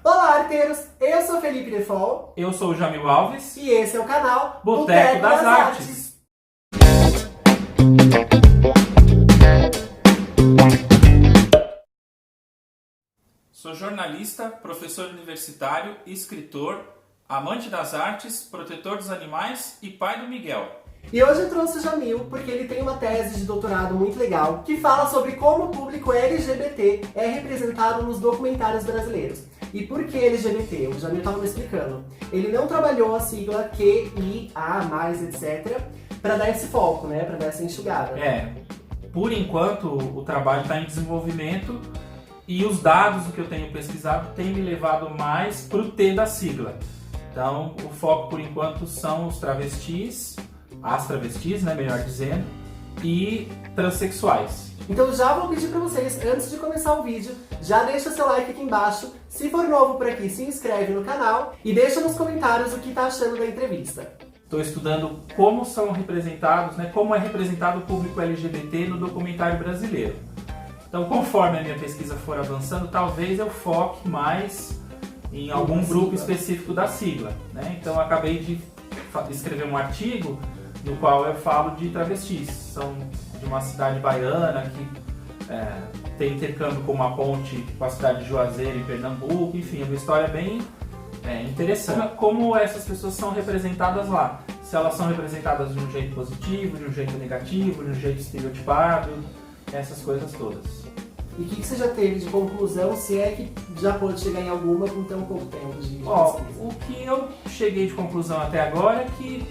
Olá, arteiros! Eu sou Felipe Defol. Eu sou o Jamil Alves. E esse é o canal Boteco das Artes. Sou jornalista, professor universitário, escritor, amante das artes, protetor dos animais e pai do Miguel. E hoje eu trouxe o Jamil porque ele tem uma tese de doutorado muito legal que fala sobre como o público LGBT é representado nos documentários brasileiros. E por que LGBT? O Jamil estava me explicando. Ele não trabalhou a sigla QIA+, etc., para dar esse foco, né? Para dar essa enxugada. Por enquanto o trabalho está em desenvolvimento e os dados que eu tenho pesquisado têm me levado mais para o T da sigla. Então o foco por enquanto são os travestis, as travestis, né, melhor dizendo, e transexuais. Então já vou pedir para vocês, antes de começar o vídeo, já deixa seu like aqui embaixo. Se for novo por aqui, se inscreve no canal e deixa nos comentários o que tá achando da entrevista. Estou estudando como são representados, né, como é representado o público LGBT no documentário brasileiro. Então, conforme a minha pesquisa for avançando, talvez eu foque mais em algum grupo específico da sigla, né? Então, eu acabei de escrever um artigo no qual eu falo de travestis. São de uma cidade baiana que tem intercâmbio com uma ponte com a cidade de Juazeiro, em Pernambuco. Enfim, é uma história bem interessante. Como essas pessoas são representadas lá. Se elas são representadas de um jeito positivo, de um jeito negativo, de um jeito estereotipado, essas coisas todas. E o que você já teve de conclusão, se é que já pôde chegar em alguma com tão pouco tempo de pesquisa? O que eu cheguei de conclusão até agora é que,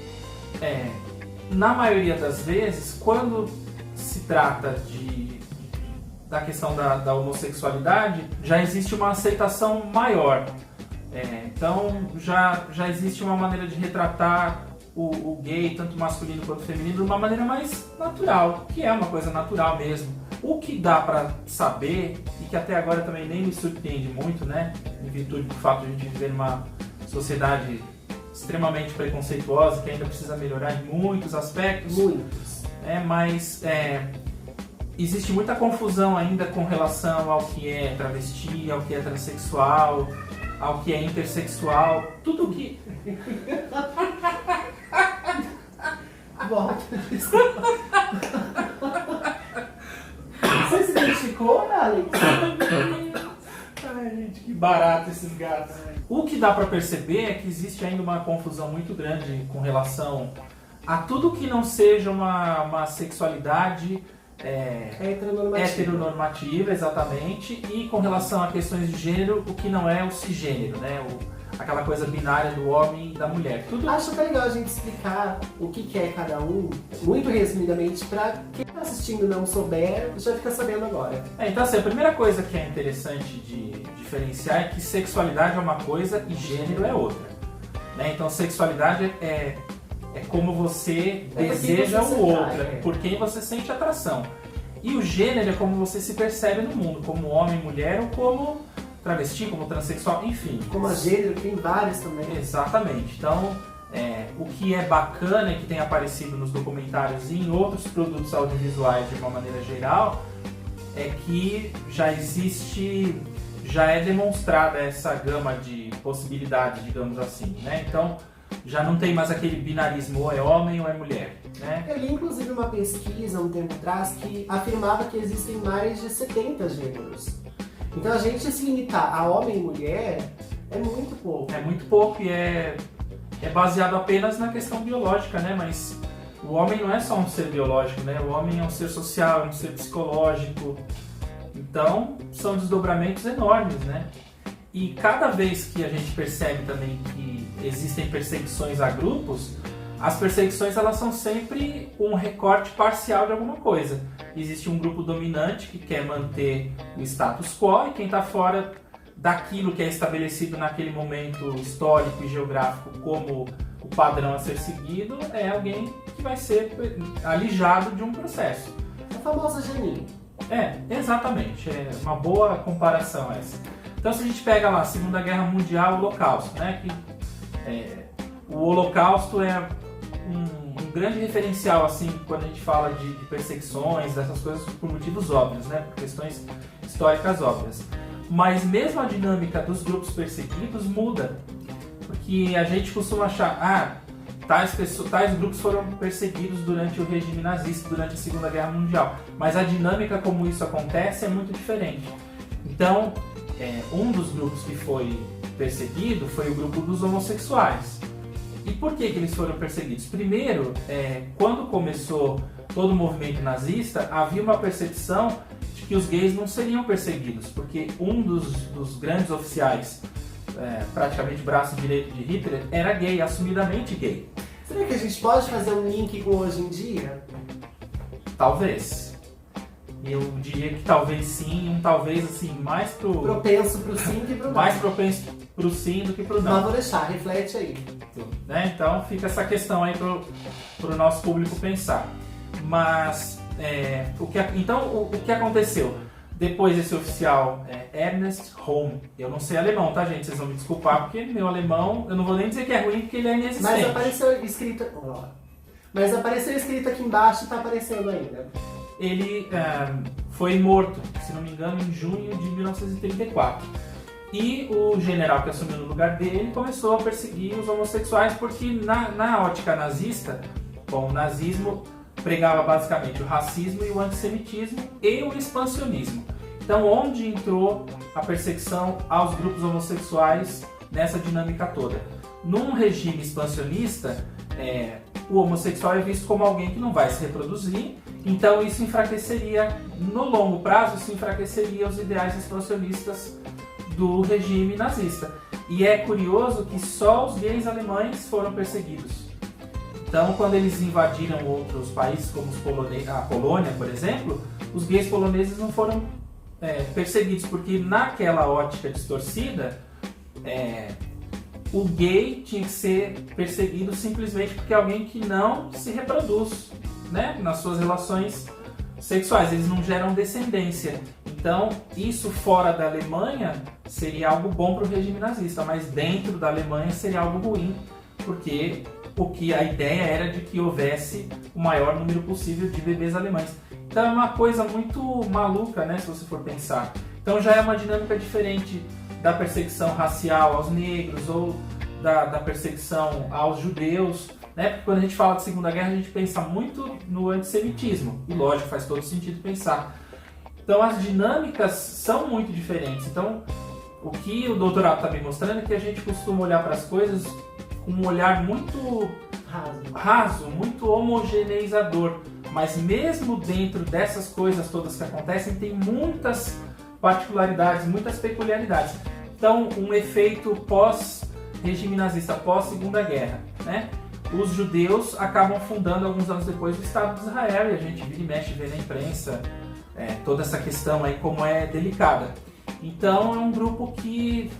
na maioria das vezes, quando se trata da questão da homossexualidade, já existe uma aceitação maior. Então já existe uma maneira de retratar o gay, tanto masculino quanto feminino, de uma maneira mais natural, que é uma coisa natural mesmo. O que dá pra saber, e que até agora também nem me surpreende muito, né, em virtude do fato de a gente viver numa sociedade extremamente preconceituosa, que ainda precisa melhorar em muitos aspectos. Muitos. Mas existe muita confusão ainda com relação ao que é travesti, ao que é transexual, ao que é intersexual, tudo que... Volta. Você se identificou, Alex? Ai, gente, que barato esses gatos. O que dá pra perceber é que existe ainda uma confusão muito grande com relação a tudo que não seja uma sexualidade heteronormativa, exatamente, e com relação a questões de gênero, o que não é o cisgênero, né? Aquela coisa binária do homem e da mulher. Acho que é legal a gente explicar o que é cada um, muito resumidamente, para quem está assistindo e não souber, já fica sabendo agora. Então assim, a primeira coisa que é interessante de diferenciar é que sexualidade é uma coisa e gênero é outra, né? Então sexualidade é como você deseja o outro, por quem você sente atração. E o gênero é como você se percebe no mundo, como homem, mulher ou como travesti, como transexual, enfim. Como a gênero, tem vários também. Exatamente. Então, o que é bacana e que tem aparecido nos documentários e em outros produtos audiovisuais de uma maneira geral, é que já é demonstrada essa gama de possibilidades, digamos assim, né? Então, já não tem mais aquele binarismo, ou é homem ou é mulher, né? Eu li inclusive uma pesquisa um tempo atrás que afirmava que existem mais de 70 gêneros. Então a gente se limitar a homem e mulher é muito pouco. É muito pouco e é baseado apenas na questão biológica, né? Mas o homem não é só um ser biológico, né? O homem é um ser social, é um ser psicológico. Então são desdobramentos enormes, né? E cada vez que a gente percebe também que existem perseguições a grupos, as perseguições elas são sempre um recorte parcial de alguma coisa. Existe um grupo dominante que quer manter o status quo e quem está fora daquilo que é estabelecido naquele momento histórico e geográfico como o padrão a ser seguido é alguém que vai ser alijado de um processo. A famosa Janinha. Exatamente. É uma boa comparação essa. Então se a gente pega lá a Segunda Guerra Mundial, o Holocausto, né? O Holocausto é um grande referencial assim quando a gente fala de perseguições, dessas coisas por motivos óbvios, né? Por questões históricas óbvias. Mas mesmo a dinâmica dos grupos perseguidos muda. Porque a gente costuma achar, tais grupos foram perseguidos durante o regime nazista, durante a Segunda Guerra Mundial. Mas a dinâmica como isso acontece é muito diferente. Então, um dos grupos que foi perseguido foi o grupo dos homossexuais. E por que eles foram perseguidos? Primeiro, quando começou todo o movimento nazista, havia uma percepção de que os gays não seriam perseguidos, porque um dos grandes oficiais, praticamente braço direito de Hitler, era gay, assumidamente gay. Será que a gente pode fazer um link com hoje em dia? Talvez. Eu diria que talvez sim, um talvez assim, mais propenso pro sim que pro não. Mais propenso pro sim do que pro não. Mas vou deixar, reflete aí. Né? Então fica essa questão aí pro nosso público pensar. Mas o que aconteceu? Depois desse oficial, Ernest Röhm, eu não sei alemão, tá, gente? Vocês vão me desculpar, porque meu alemão, eu não vou nem dizer que é ruim, porque ele é inexistente. Mas apareceu escrito aqui embaixo e tá aparecendo ainda. Ele foi morto, se não me engano, em junho de 1934. E o general que assumiu no lugar dele começou a perseguir os homossexuais, porque na ótica nazista, o nazismo pregava basicamente o racismo e o antissemitismo e o expansionismo. Então, onde entrou a perseguição aos grupos homossexuais nessa dinâmica toda? Num regime expansionista, o homossexual é visto como alguém que não vai se reproduzir, então isso enfraqueceria, no longo prazo, isso enfraqueceria os ideais expansionistas do regime nazista. E é curioso que só os gays alemães foram perseguidos. Então, quando eles invadiram outros países, como a Polônia, por exemplo, os gays poloneses não foram perseguidos, porque naquela ótica distorcida, o gay tinha que ser perseguido simplesmente porque é alguém que não se reproduz, né, nas suas relações sexuais, eles não geram descendência. Então, isso fora da Alemanha seria algo bom para o regime nazista, mas dentro da Alemanha seria algo ruim, porque a ideia era de que houvesse o maior número possível de bebês alemães. Então é uma coisa muito maluca, né, se você for pensar. Então já é uma dinâmica diferente da perseguição racial aos negros ou da perseguição aos judeus, né? Porque quando a gente fala de Segunda Guerra, a gente pensa muito no antissemitismo. E lógico, faz todo sentido pensar. Então as dinâmicas são muito diferentes. Então o que o doutorado está me mostrando é que a gente costuma olhar para as coisas com um olhar muito raso, muito homogeneizador. Mas mesmo dentro dessas coisas todas que acontecem, tem muitas particularidades, muitas peculiaridades. Então, um efeito pós-regime nazista, pós-Segunda Guerra, né? Os judeus acabam fundando, alguns anos depois, o Estado de Israel, e a gente vira e mexe, vê na imprensa toda essa questão aí, como é delicada. Então, é um grupo que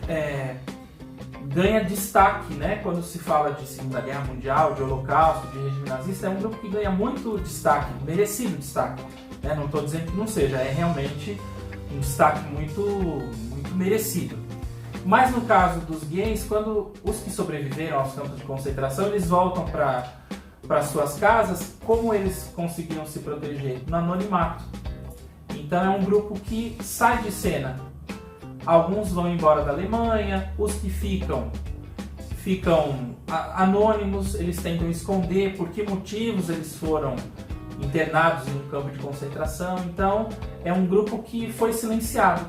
ganha destaque, né? Quando se fala de Segunda Guerra Mundial, de Holocausto, de regime nazista, é um grupo que ganha muito destaque, merecido destaque, né? Não estou dizendo que não seja, é realmente um destaque muito, muito merecido. Mas no caso dos gays, quando os que sobreviveram aos campos de concentração, eles voltam para suas casas, como eles conseguiam se proteger? No anonimato. Então é um grupo que sai de cena. Alguns vão embora da Alemanha, os que ficam anônimos, eles tentam esconder por que motivos eles foram internados em um campo de concentração. Então é um grupo que foi silenciado,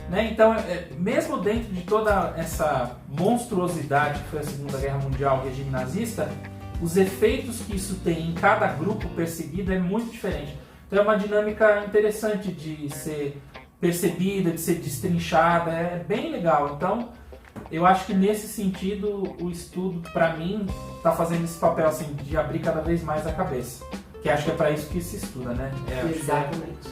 né? Então mesmo dentro de toda essa monstruosidade que foi a Segunda Guerra Mundial, o regime nazista, os efeitos que isso tem em cada grupo perseguido é muito diferente. Então é uma dinâmica interessante de ser percebida, de ser destrinchada, é bem legal. Então eu acho que nesse sentido o estudo, para mim, está fazendo esse papel assim, de abrir cada vez mais a cabeça. Que acho que é para isso que se estuda, né? Exatamente.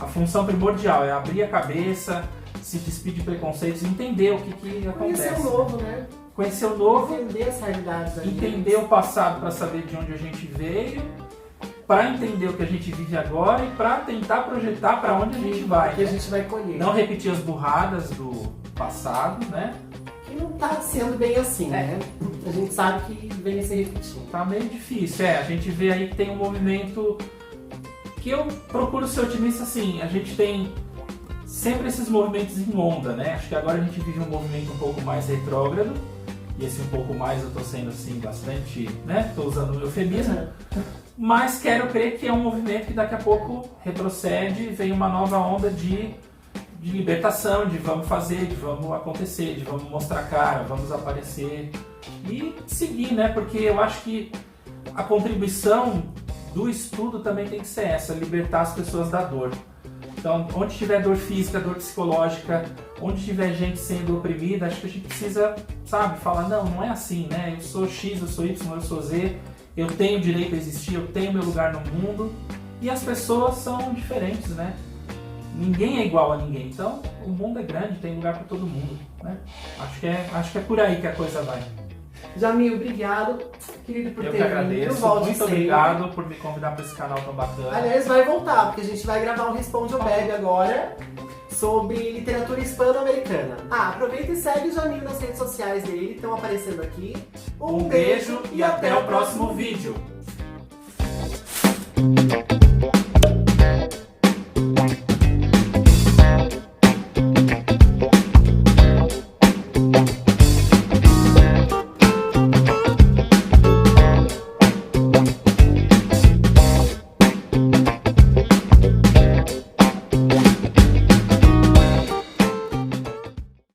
A função primordial é abrir a cabeça, se despir de preconceitos, entender o que acontece. Conhecer o novo, né? Conhecer o novo, entender as realidades ali. Entender o passado para saber de onde a gente veio, para entender o que a gente vive agora e para tentar projetar para onde a gente vai. Que a gente vai colher. Não repetir as burradas do passado, né? Que não está sendo bem assim, né? A gente sabe que vem se repetindo. Tá meio difícil, a gente vê aí que tem um movimento que eu procuro ser otimista assim. A gente tem sempre esses movimentos em onda, né? Acho que agora a gente vive um movimento um pouco mais retrógrado, e esse um pouco mais eu tô sendo assim bastante, né? Tô usando o eufemismo, mas quero crer que é um movimento que daqui a pouco retrocede, vem uma nova onda de libertação, de vamos fazer, de vamos acontecer, de vamos mostrar cara, vamos aparecer e seguir, né? Porque eu acho que a contribuição do estudo também tem que ser essa, libertar as pessoas da dor. Então, onde tiver dor física, dor psicológica, onde tiver gente sendo oprimida, acho que a gente precisa, sabe, falar, não é assim, né? Eu sou X, eu sou Y, eu sou Z, eu tenho direito a existir, eu tenho meu lugar no mundo, e as pessoas são diferentes, né? Ninguém é igual a ninguém, então o mundo é grande, tem lugar para todo mundo, né? Acho que é por aí que a coisa vai. Jamil, obrigado, querido, por Eu ter que agradeço, vindo. muito obrigado por me convidar para esse canal tão bacana. Aliás, vai voltar, porque a gente vai gravar um Responde ou Bebe agora sobre literatura hispano-americana. Aproveita e segue o Jamil nas redes sociais dele, estão aparecendo aqui. Um beijo e até o próximo vídeo.